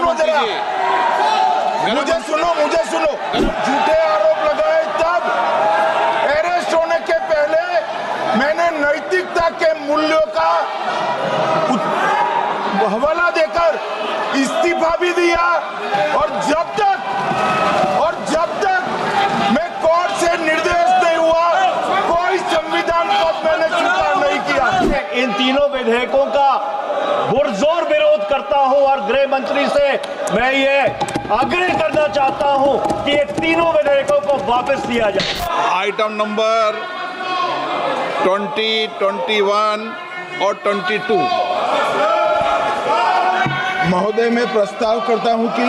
सुनो जरा, मुझे सुनो। झूठे आरोप लगाए तब अरेस्ट होने के पहले मैंने नैतिकता के मूल्यों का हवाला देकर इस्तीफा भी दिया, और जब तक मैं कोर्ट से निर्देश नहीं हुआ कोई संविधान पद मैंने स्वीकार नहीं किया। इन तीनों विधेयकों का पुरजोर विरोध करता हूं और गृह मंत्री से मैं ये आग्रह करना चाहता हूं कि ये तीनों विधेयकों को वापस लिया जाए। आइटम नंबर 20, 21 और 22। महोदय, मैं प्रस्ताव करता हूं कि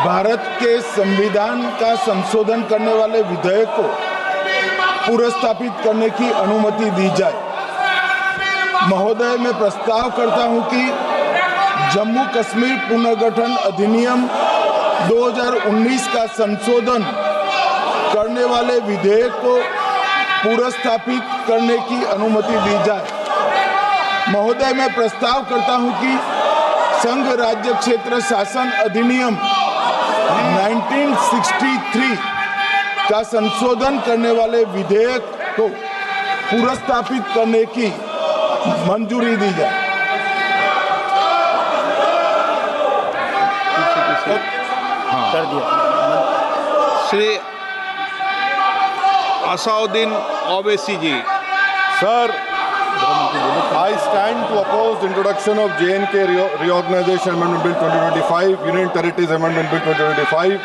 भारत के संविधान का संशोधन करने वाले विधेयक को पुनर्स्थापित करने की अनुमति दी जाए। महोदय, मैं प्रस्ताव करता हूं कि जम्मू कश्मीर पुनर्गठन अधिनियम 2019 का संशोधन करने वाले विधेयक को पुनर्स्थापित करने की अनुमति दी जाए। महोदय, मैं प्रस्ताव करता हूं कि संघ राज्य क्षेत्र शासन अधिनियम 1963 का संशोधन करने वाले विधेयक को पुनर्स्थापित करने की मंजूरी दी जाए। कर दिया। श्री असाउद्दीन ओवैसी जी। Sir, I stand to oppose the introduction of J&K Reorganization Amendment Bill 2025, Union Territories Amendment Bill 2025,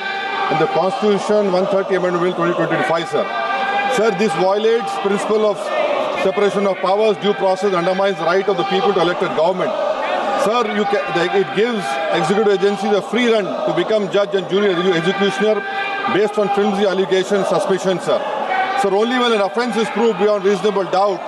and the Constitution 130 Amendment Bill 2025, sir. Sir, this violates principle of separation of powers, due process, undermines the right of the people to elected government. Sir, it gives executive agencies a free run to become judge and jury executioner based on flimsy allegations, suspicions, sir. Sir, only when an offence is proved beyond reasonable doubt,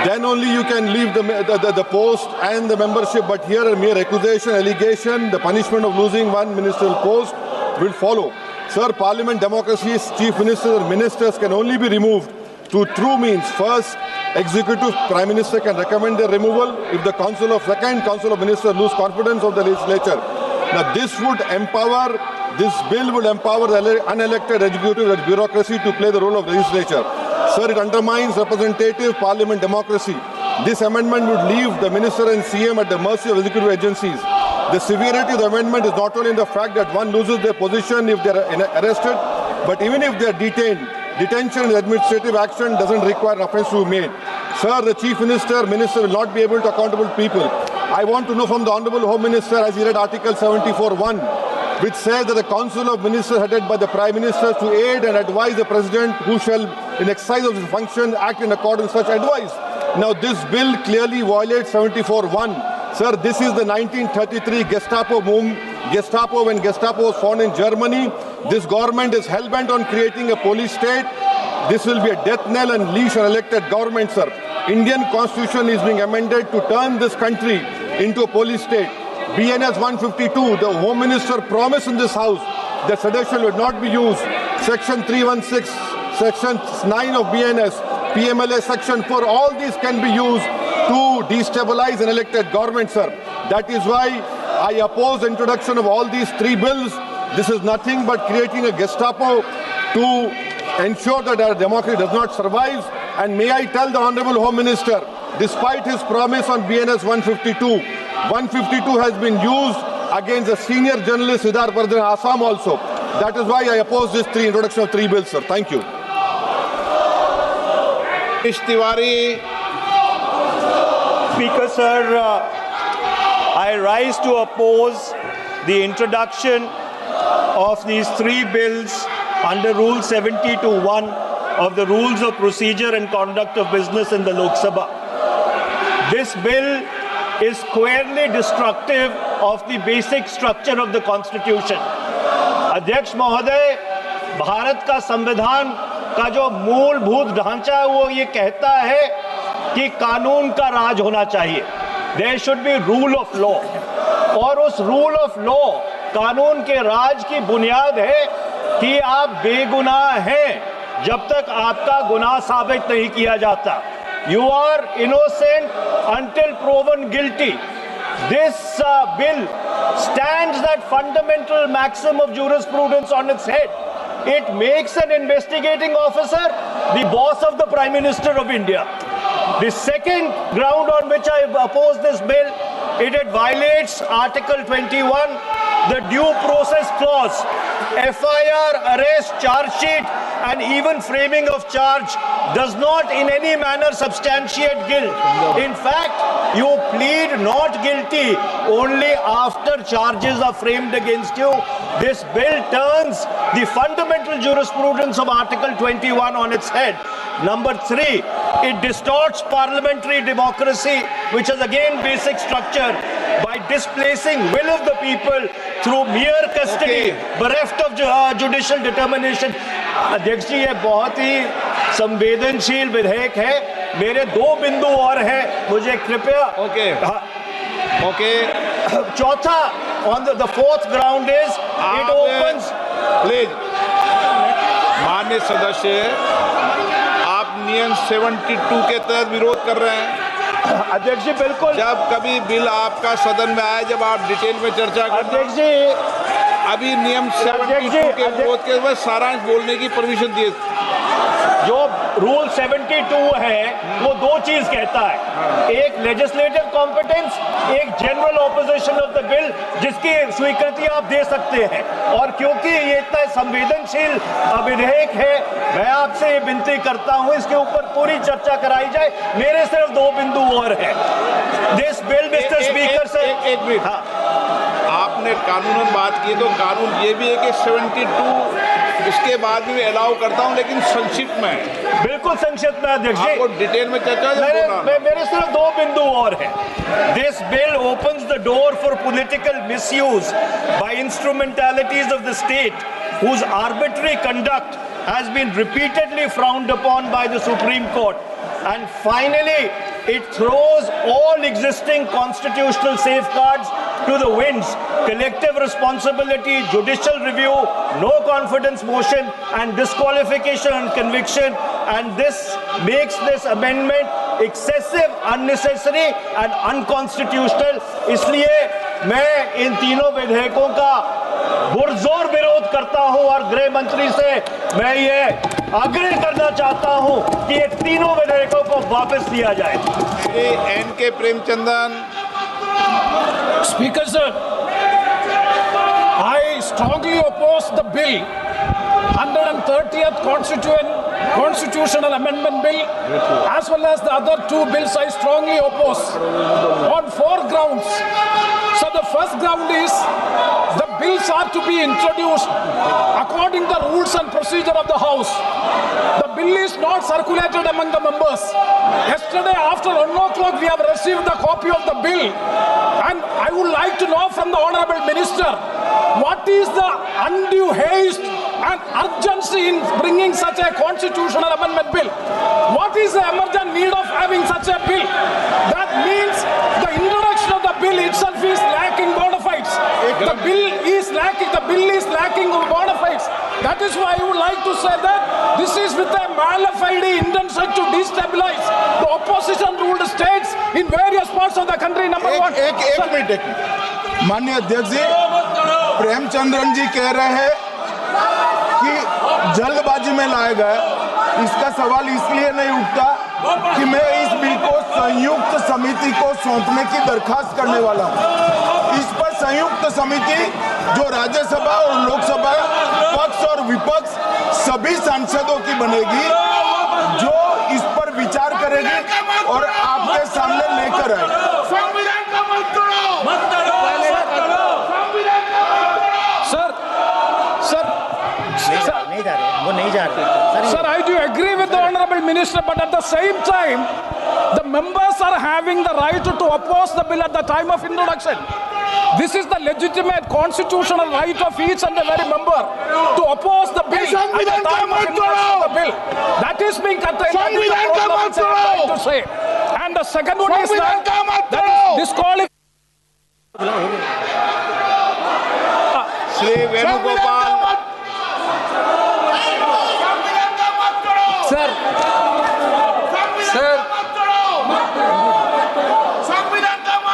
then only you can leave the post and the membership. But here a mere accusation, allegation, the punishment of losing one ministerial post will follow. Sir, parliament democracy's chief ministers and ministers can only be removed through true means. First, executive prime minister can recommend their removal if the council of ministers lose confidence of the legislature. Now this bill would empower the unelected executive bureaucracy to play the role of legislature. Sir, it undermines representative parliament democracy. This amendment would leave the minister and CM at the mercy of executive agencies. The severity of the amendment is not only in the fact that one loses their position if they are arrested, but even if they are detained. Detention and administrative action doesn't require offence to be made. Sir, the chief minister will not be able to accountable people. I want to know from the Honourable Home Minister, as he read Article 74(1), which says that the Council of Ministers headed by the Prime Minister to aid and advise the President, who shall, in exercise of his function, act in accordance with such advice. Now, this bill clearly violates 74(1). Sir, this is the 1933 Gestapo when Gestapo was found in Germany. This government is hell-bent on creating a police state. This will be a death knell and leash on elected government, sir. Indian Constitution is being amended to turn this country into a police state. BNS 152, the Home Minister promised in this House that sedition would not be used. Section 316, Section 9 of BNS, PMLA Section 4, all these can be used to destabilize an elected government, sir. That is why I oppose the introduction of all these three bills. This is nothing but creating a Gestapo to ensure that our democracy does not survive. And may I tell the Honourable Home Minister, despite his promise on BNS 152 has been used against the senior journalist Siddharth Vardhan Assam also. That is why I oppose this introduction of three bills, sir. Thank you. Tiwari. Speaker, sir, I rise to oppose the introduction of these three bills under Rule 70(1) of the Rules of Procedure and Conduct of Business in the Lok Sabha. This bill is squarely destructive of the basic structure of the Constitution. अध्यक्ष महोदय, भारत का संविधान का जो मूलभूत ढांचा है वो ये कहता है कि कानून का राज होना चाहिए. There should be rule of law. और उस rule of law, कानून के राज की बुनियाद है कि आप बेगुनाह हैं जब तक आपका गुनाह साबित नहीं किया जाता. You are innocent until proven guilty. This bill stands that fundamental maxim of jurisprudence on its head. It makes an investigating officer the boss of the Prime Minister of India. The second ground on which I oppose this bill, it violates Article 21, the due process clause. FIR, arrest, charge sheet, and even framing of charge does not in any manner substantiate guilt. In fact, you plead not guilty only after charges are framed against you. This bill turns the fundamental jurisprudence of Article 21 on its head. Number 3, it distorts parliamentary democracy, which is again basic structure, by displacing will of the people through mere custody, bereft of judicial determination. अध्यक्ष जी, ये बहुत ही संवेदनशील विधेयक है. मेरे 2 बिंदु और हैं, मुझे कृपया. ओके. चौथा, on the fourth ground is it opens. Please माननीय सदस्य, आप नियम 72 के तहत विरोध कर रहे हैं. अध्यक्ष जी बिल्कुल. जब कभी बिल आपका सदन में आए, जब आप डिटेल में चर्चा करते हैं. अध्यक्ष जी, अभी नियम 72 के विरोध के बाद सारांश बोलने की परमिशन दिए. जो रूल 72 है वो 2 चीज कहता है. एक लेजिस्लेटिव कॉम्पिटेंस, एक general opposition of the bill, जिसकी स्वीकृति आप दे सकते हैं. और क्योंकि ये इतना संवेदनशील विधेयक है, मैं आपसे ये विनती करता हूं इसके ऊपर पूरी चर्चा कराई जाए. मेरे सिर्फ 2 बिंदु और हैं. This bill, mister speaker sir, एक मिनट. आपने कानूनन बात की, तो कानून ये भी है कि 72 उसके बाद भी अलाउ करता हूं, लेकिन संक्षिप्त में. बिल्कुल संक्षिप्त में अध्यक्ष जी. आपको डिटेल में चर्चा मेरे सिर्फ 2 बिंदु और हैं. This bill opens the door for political misuse by instrumentalities of the state whose arbitrary conduct has been repeatedly frowned upon by the Supreme Court. And finally, it throws all existing constitutional safeguards to the winds. Collective responsibility, judicial review, no confidence motion, and disqualification and conviction. And this makes this amendment excessive, unnecessary, and unconstitutional. इसलिए मैं इन तीनों विधेयकों का पुरजोर विरोध करता हूं और गृह मंत्री से मैं ये आग्रह करना चाहता हूं कि ये तीनों विधेयकों को वापस लिया जाए. Shri N.K. Premachandran. Speaker sir, I strongly oppose the bill, 130th Constitutional Amendment Bill, as well as the other 2 bills I strongly oppose on 4 grounds. So the first ground is the bills are to be introduced according to the rules and procedure of the House. The bill is not circulated among the members. Yesterday after 1 o'clock we have received the copy of the bill, and I would like to know from the Honourable Minister, what is the undue haste and urgency in bringing such a constitutional amendment bill? What is the emergent need of having such a bill? That means the introduction of the bill itself is lacking bona fides. The bill is lacking bona fides. That is why I would like to say that this is with a mala fide intention to destabilize the opposition ruled states in various parts of the country. Number one. एक minute. माननीय अध्यक्ष जी, प्रेमचंद्रन जी कह रहे हैं कि जल्दबाजी में लाया गया. इसका सवाल इसलिए नहीं उठता कि मैं इस बिल को संयुक्त समिति को सौंपने की दरखास्त करने वाला हूं. इस पर संयुक्त समिति जो राज्यसभा और लोकसभा पक्ष और विपक्ष सभी सांसदों की बनेगी, जो इस पर विचार करेगी और आपके सामने लेकर आएगी. Sir, I do agree with the Honourable Minister, but at the same time, the members are having the right to oppose the bill at the time of introduction. This is the legitimate constitutional right of each and every member to oppose the bill at the time of introduction of the bill. That is being contained. That is the problem which I am trying to say. And the second one is that is disqualification. Shri Venugopal. Sir,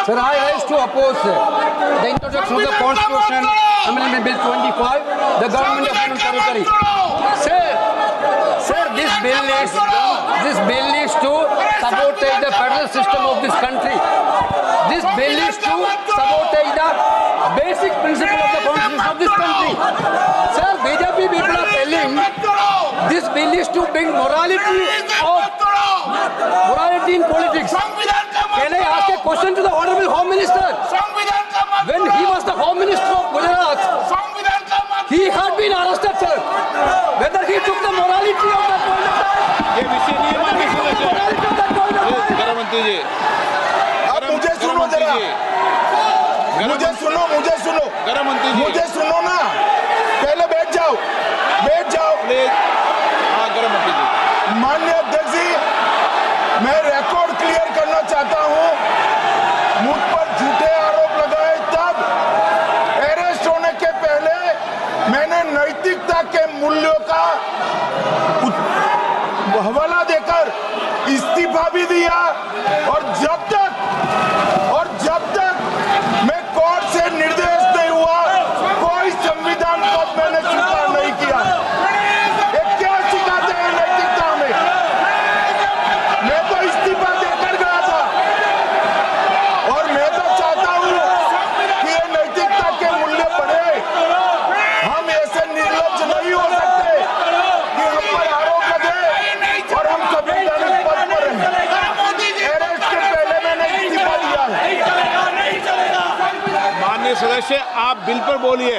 Sir, I rise to oppose the introduction of the Constitution Amendment Bill 25, the Government of Union Territory. Sir, this bill is to sabotage the federal system of this country. This bill is to sabotage the basic principle of the Constitution of this country. Sir, BJP people are telling this bill is to bring morality in politics. Can I ask a question to the Honorable Home Minister? When he was the Home Minister of Gujarat, he had been arrested, sir. Whether he took the morality of that point of time, ये विषय नहीं है माननीय सदस्य। गृह मंत्री जी, अब मुझे सुनो जरा, मुझे सुनो गृह मंत्री जी, मुझे सुनो ना, पहले बैठ जाओ। प्लीज। हाँ, गृह मंत्री जी। माननीय अध्यक्ष जी, मैं रिकॉर्ड क्लियर करना चाहता हूं। मुझ पर झूठे आरोप लगाए तब अरेस्ट होने के पहले मैंने नैतिकता के मूल्यों का हवाला देकर इस्तीफा भी दिया और जब तक मैं कोर्ट से निर्देश नहीं हुआ कोई संविधान पद मैंने स्वीकार नहीं किया। ये क्या सिखाते हैं नैतिकता में? मैं तो इस्तीफा देकर गया था और मैं तो चाहता हूं कि ये नैतिकता के मूल्य बढ़े। हम ऐसे निर्लज्ज नहीं हो सकते कि हम पर आरोप लगे और हम संवैधानिक पद पर हैं। अरेस्ट के पहले मैंने इस्तीफा दिया है। माननीय सदस्य, आप बिल पर बोलिए।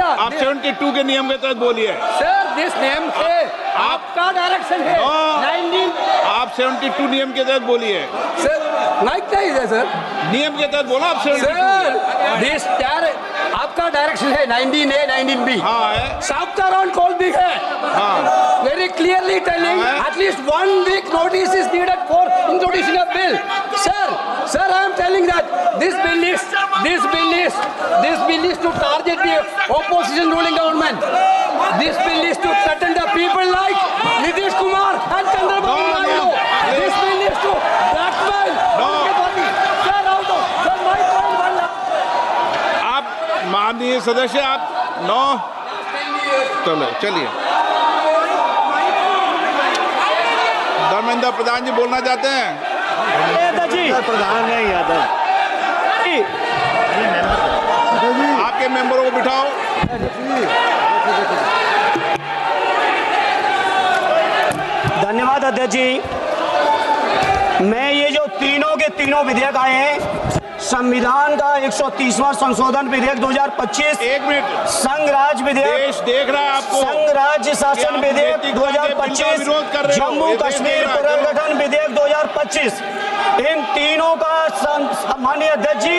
आप 72 के नियम के तहत बोलिए। sir, this name है, आपका डायरेक्शन है। 19 आप 72 नियम के तहत बोलिए। सर, लाइक नहीं है सर। नियम के तहत बोला आप 72। सर, दिस आपका डायरेक्शन है 19A, 19B। हाँ है। Chapter on call भी है। हाँ। Very clearly telling at least 1 week notice is needed for introduction of bill. Sir, I am telling that this bill is to target the opposition ruling government. This bill is to threaten the people like Nitish Kumar and Chandrababu Naidu. This bill is to blackmail everybody. Sir, my point one. आप माननीय सदस्य, आप 9 चलिए। धर्मेंद्र प्रधान जी बोलना चाहते हैं। प्रधान नहीं यादव। आपके मेंबरों को बिठाओ। धन्यवाद अध्यक्ष जी। मैं ये जो तीनों के तीनों विधेयक आए हैं, संविधान का 130वां संशोधन विधेयक 2025, 1 मिनट, संघ राज्य विधेयक, देश देख रहा है आपको, संघ राज्य शासन विधेयक 2025, जम्मू कश्मीर पुनर्गठन विधेयक 2025, इन तीनों का माननीय अध्यक्ष जी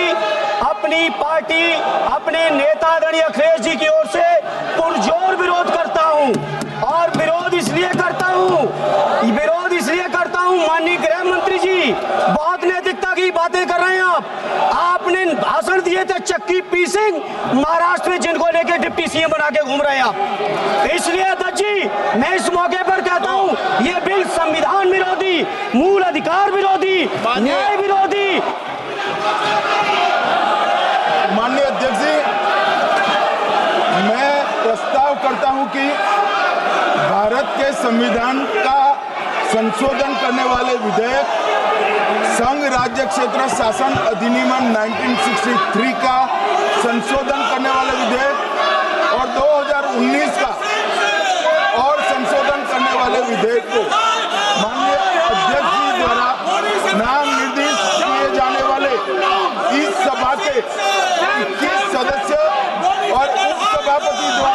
अपनी पार्टी, अपने नेता आदरणीय अखिलेश जी की ओर से पुरजोर विरोध करता हूं। और विरोध इसलिए करता हूं माननीय गृह मंत्री जी, बहुत नैतिकता की बातें कर रहे हैं आपने भाषण दिए थे चक्की पी सिंह महाराष्ट्र में, जिनको लेके डिप्टी सीएम बना के घूम रहे हैं आप। इसलिए अध्यक्ष जी, मैं इस मौके पर कहता हूं, ये बिल संविधान विरोधी, मूल अधिकार विरोधी, न्याय विरोधी। माननीय अध्यक्ष जी, मैं प्रस्ताव करता हूं कि भारत के संविधान का संशोधन करने वाले विधेयक, संघ राज्य क्षेत्र शासन अधिनियम 1963 का संशोधन करने वाले विधेयक और 2019 का और संशोधन करने वाले विधेयक को माननीय अध्यक्ष जी द्वारा नाम निर्देशित किए जाने वाले इस सभा के 21 सदस्य और उपसभापति द्वारा